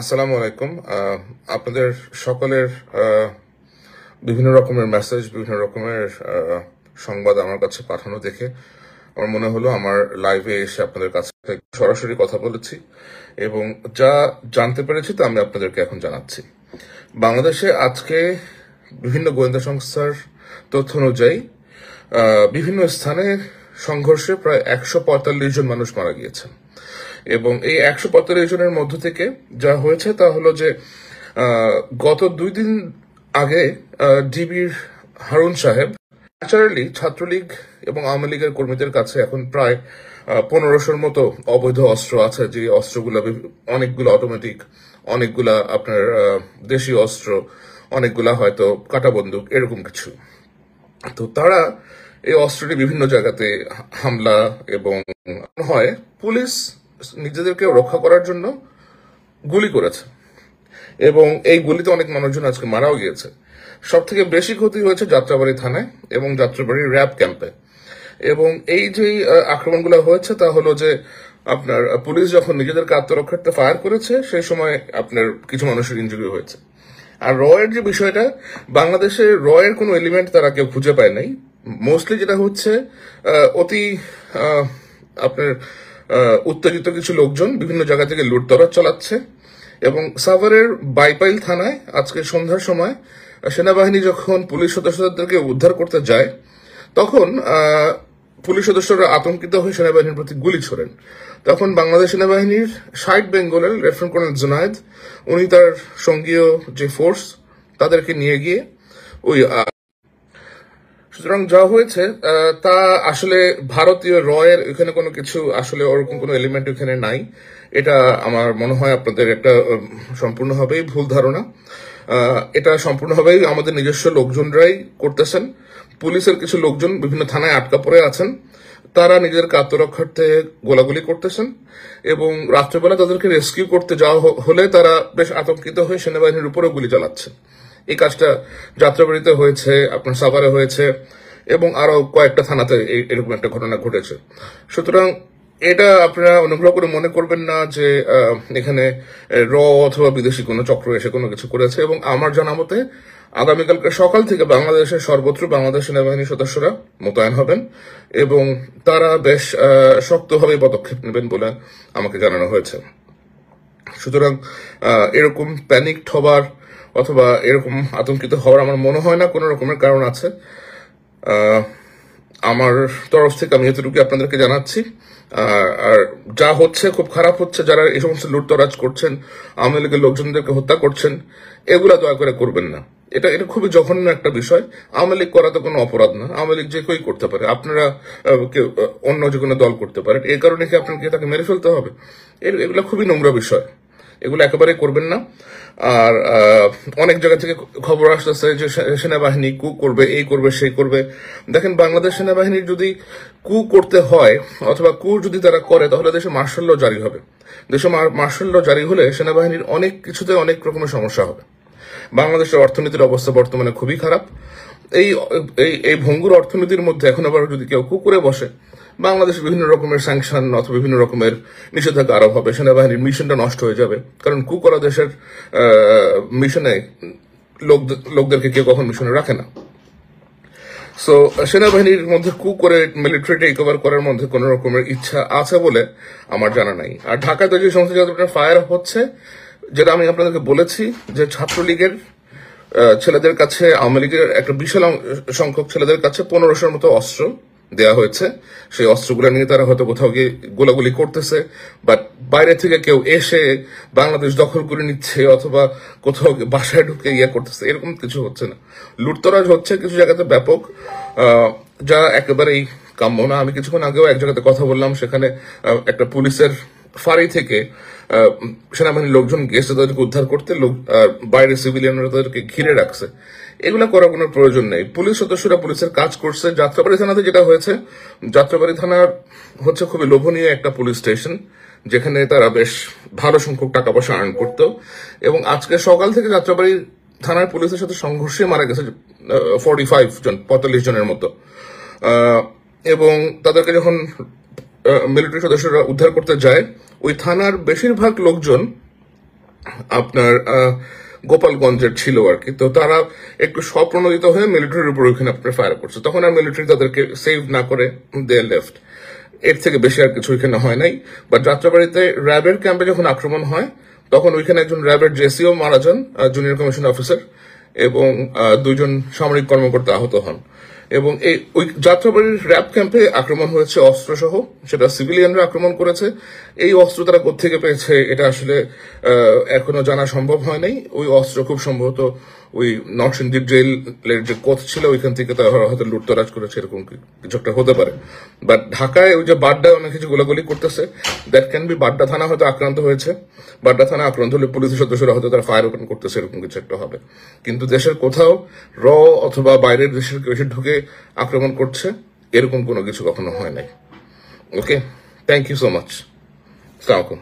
আসসালামু আলাইকুম। আপনাদের সকলের বিভিন্ন রকমের মেসেজ, বিভিন্ন রকমের সংবাদ আমার কাছে পাঠানো দেখে আমার মনে হলো আমার লাইভে এসে আপনাদের কাছে সরাসরি কথা বলেছি এবং যা জানতে পেরেছি তা আমি আপনাদেরকে এখন জানাচ্ছি। বাংলাদেশে আজকে বিভিন্ন গোয়েন্দা সংস্থার তথ্য অনুযায়ী বিভিন্ন স্থানে সংঘর্ষে প্রায় 145 জন মানুষ মারা গিয়েছেন এবং এই 145 জনের মধ্য থেকে যা হয়েছে তা হলো যে গত 2 দিন আগে ডিবির হারুন সাহেব ন্যাচারালি ছাত্রলীগ এবং আওয়ামী লীগের কর্মীদের কাছে এখন প্রায় 1500-র মতো অবৈধ অস্ত্র আছে, যে অস্ত্রগুলো অনেকগুলো অটোমেটিক, অনেকগুলা আপনার দেশীয় অস্ত্র, অনেকগুলা হয়তো কাঁটা বন্দুক, এরকম কিছু। তো তারা এই অস্ত্রটি বিভিন্ন জায়গাতে হামলা এবং হয় পুলিশ নিজেদেরকে রক্ষা করার জন্য গুলি করেছে এবং এই গুলিতে অনেক মানুষজন আজকে মারাও গিয়েছে। সব থেকে বেশি ক্ষতি হয়েছে যাত্রাবাড়ি থানায় এবং যাত্রাবাড়ি র্যাব ক্যাম্পে। এবং এই যে আক্রমণগুলো হয়েছে তা হলো যে আপনার পুলিশ যখন নিজেদেরকে আত্মরক্ষার্থে ফায়ার করেছে সেই সময় আপনার কিছু মানুষের ইনজুরি হয়েছে। আর রয়ের যে বিষয়টা, বাংলাদেশে রয়ের কোনো এলিমেন্ট তারা কেউ খুঁজে পায় নাই। মোস্টলি যেটা হচ্ছে অতি আপনার উত্তেজিত কিছু লোকজন বিভিন্ন জায়গা থেকে লুটতরাজ চালাচ্ছে এবং সাভারের বাইপাইল থানায় আজকে সন্ধ্যার সময় সেনাবাহিনী যখন পুলিশ সদস্যদেরকে উদ্ধার করতে যায় তখন পুলিশ সদস্যরা আতঙ্কিত হয়ে সেনাবাহিনীর প্রতি গুলি ছোড়েন। তখন বাংলাদেশ সেনাবাহিনীর 60 বেঙ্গলের লেফটেন্যান্ট কর্নেল জুনায়েদ, উনি তার সঙ্গীয় যে ফোর্স তাদেরকে নিয়ে গিয়ে ওই সুতরাং যা হয়েছে তা আসলে ভারতীয় রয়ের এখানে কোনো কিছু আসলে ওরকম কোনো এলিমেন্ট এখানে নাই। এটা আমার মনে হয় আপনাদের একটা সম্পূর্ণভাবেই ভুল ধারণা। এটা সম্পূর্ণভাবেই আমাদের নিজস্ব লোকজনরাই করতেছেন। পুলিশের কিছু লোকজন বিভিন্ন থানায় আটকা পড়ে আছেন, তারা নিজেদেরকে আত্মরক্ষার্থে গোলাগুলি করতেছেন এবং রাত্রেবেলা তাদেরকে রেস্কিউ করতে যাওয়া হলে তারা বেশ আতঙ্কিত হয়ে সেনাবাহিনীর উপরে গুলি চালাচ্ছে। এই কাজটা যাত্রাবাড়িতে হয়েছে, আপনার সাভারে হয়েছে এবং আরো কয়েকটা থানাতে এরকম একটা ঘটনা ঘটেছে। সুতরাং এটা আপনারা অনুগ্রহ করে মনে করবেন না যে এখানে অথবা বিদেশি কোনো চক্র এসে কোনো কিছু করেছে। এবং আমার জানা মতে আগামীকালকে সকাল থেকে বাংলাদেশের সর্বত্র বাংলাদেশ সেনাবাহিনীর সদস্যরা মোতায়েন হবেন এবং তারা বেশ শক্তভাবে পদক্ষেপ নেবেন বলে আমাকে জানানো হয়েছে। সুতরাং এরকম প্যানিকড হবার অথবা এরকম আতঙ্কিত হওয়ার আমার মনে হয় না কোনো রকমের কারণ আছে। আমার তরফ থেকে আমি এতটুকু আপনাদেরকে জানাচ্ছি। আর যা হচ্ছে খুব খারাপ হচ্ছে, যারা এই সমস্ত লুটতরাজ করছেন, আওয়ামী লীগের লোকজনদেরকে হত্যা করছেন, এগুলা দয়া করে করবেন না। এটা খুবই জঘন্য একটা বিষয়। আওয়ামী লীগ করা তো কোনো অপরাধ না, আওয়ামী লীগ যে কেউই করতে পারে, আপনারা অন্য যে কোনো দল করতে পারেন। এই কারণে কি আপনাকে তাকে মেরে ফেলতে হবে? এগুলো খুবই নোংরা বিষয়, এগুলো একেবারে করবেন না। আর অনেক জায়গা থেকে খবর আসতেছে যে সেনাবাহিনী কু করবে, এই করবে, সেই করবে। দেখেন, বাংলাদেশ সেনাবাহিনীর যদি কু করতে হয় অথবা কু যদি তারা করে তাহলে দেশে মার্শাল ল জারি হবে। দেশে মার্শাল ল জারি হলে সেনাবাহিনীর অনেক কিছুতে অনেক রকমের সমস্যা হবে। বাংলাদেশের অর্থনীতির অবস্থা বর্তমানে খুবই খারাপ। এই ভঙ্গুর অর্থনীতির মধ্যে এখন আবার যদি কেউ কু করে বসে, বাংলাদেশে বিভিন্ন রকমের স্যাংশন অথবা বিভিন্ন রকমের নিষেধাজ্ঞা আরোপ হবে, সেনাবাহিনীর মিশনটা নষ্ট হয়ে যাবে। কারণ কু করা দেশের মিশনে লোকদেরকে কেউ কখন মিশনে রাখে না। সো সেনাবাহিনীর মধ্যে কু করে মিলিটারি টেক ওভার করার মধ্যে কোন রকমের ইচ্ছা আছে বলে আমার জানা নাই। আর ঢাকাতে যে সমস্ত জায়গায় ফায়ার হচ্ছে, যেটা আমি আপনাদেরকে বলেছি যে ছাত্রলীগের ছেলেদের কাছে, আওয়ামী লীগের একটা বিশাল সংখ্যক ছেলেদের কাছে 1500-র মতো অস্ত্র দেওয়া হয়েছে। সেই অস্ত্রগুলো নিয়ে তারা হয়তো কোথাও গিয়ে গোলাগুলি করতেছে, বাট বাইরে থেকে কেউ এসে বাংলাদেশ দখল করে নিচ্ছে অথবা কোথাও বাসায় ঢুকে করতেছে, এরকম কিছু হচ্ছে না। লুটতরাজ হচ্ছে কিছু জায়গাতে ব্যাপক, যা একেবারেই কাম্য না। আমি কিছুক্ষণ আগেও এক জায়গাতে কথা বললাম, সেখানে একটা পুলিশের ফাঁড়ি থেকে সেনাবাহিনীর লোকজন গেছে তাদেরকে উদ্ধার করতে, বাইরে সিভিলিয়ানরা তাদেরকে ঘিরে রাখছে। এগুলা করার কোনো প্রয়োজন নেই। পুলিশ সদস্যরা পুলিশের কাজ করছে। যাত্রাবাড়ি থানাতে যেটা হয়েছে, যাত্রাবাড়ি থানার হচ্ছে খুবই লোভনীয় একটা পুলিশ স্টেশন, যেখানে তারা বেশ ভালো সংখ্যক টাকা পয়সা আর্ন করতো। এবং আজকে সকাল থেকে যাত্রাবাড়ি থানার পুলিশের সাথে সংঘর্ষে মারা গেছে 45 জনের মতো। এবং তাদেরকে যখন মিলিটারি সদস্যরা উদ্ধার করতে যায়, ওই থানার বেশিরভাগ লোকজন আপনার গোপালগঞ্জের ছিল আর কি। তো তারা একটু স্বপ্রণোদিত হয়ে মিলিটারির উপর ওইখানে আপনার ফায়ার করছে, তখন আর মিলিটারি তাদেরকে সেভ না করে দে লেফট। এর থেকে বেশি আর কিছু ওইখানে হয় নাই। বাট যাত্রাবাড়িতে র্যাবের ক্যাম্পে যখন আক্রমণ হয় তখন ওইখানে একজন র্যাবের জেসিও মারা যান, জুনিয়র কমিশন অফিসার, এবং দুইজন সামরিক কর্মকর্তা আহত হন। এবং এই ওই যাত্রাবাড়ির র্যাব ক্যাম্পে আক্রমণ হয়েছে অস্ত্র সহ, সেটা সিভিলিয়ানরা আক্রমণ করেছে। এই অস্ত্র তারা কোত্থেকে পেয়েছে এটা আসলে এখনো জানা সম্ভব হয় নাই। ওই অস্ত্র খুব সম্ভবত ওই নরসিংদী জেলের যে কোচ ছিল ওইখান থেকে তারা হয়তো লুটতরাজ করেছে, এরকম কিছু একটা হতে পারে। বাট ঢাকায় ওই যে বাড্ডায় অনেক কিছু গোলাগুলি করতেছে, দ্যাট ক্যান বি বাড্ডা থানা হয়তো আক্রান্ত হয়েছে। বাড্ডা থানা আক্রান্ত হলে পুলিশের সদস্যরা হয়তো তারা ফায়ার ওপেন করতেছে, এরকম কিছু একটা হবে। কিন্তু দেশের কোথাও অথবা বাইরের দেশের কেউ এসে ঢুকে আক্রমণ করছে এরকম কোনো কিছু কখনো হয় নাই। ওকে, থ্যাংক ইউ সো মাচ। আসসালামু আলাইকুম।